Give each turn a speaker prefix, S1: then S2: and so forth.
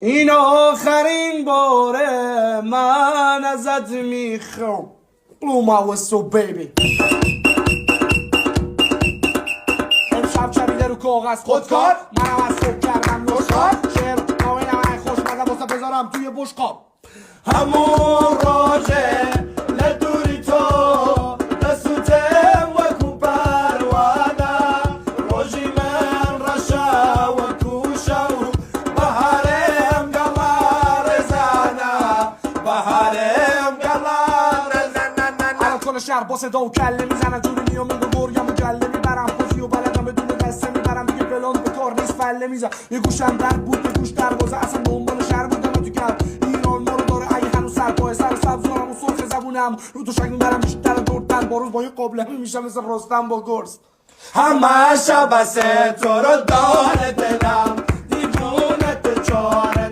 S1: این آخرین باره من ازت میخوام Blow my whistle baby. امشب چمیده رو کاغذ خودکار منم از صبح کردم نشکار شعر نامینم ای خوشمزه واسه بذارم توی بشقاب همون راجه لدوری تو دستوتم و کو پروانه روژی من رشا و کوشو بهارم گلار زنه بهارم گلار زنه الان کل شهر با صدا و کله میزنن جوری میام میگو برگم و گله میبرم خوزی و بلدم بدون دسته میبرم دیگه بلان به کار نیست فله میزن یه گوشم درد بود یه گوش دروازه اصلا دنبال شهر بودم تو کم ایران ما رو داره ای هنوز سرپای سر سبزارم و سرخ زبونم رو تو شک میبرم بیشتر دورتر با روز با یه قابلمه میشم مثل رستم با گرز همه شب بسه تو رو داره دلم دیوونت چار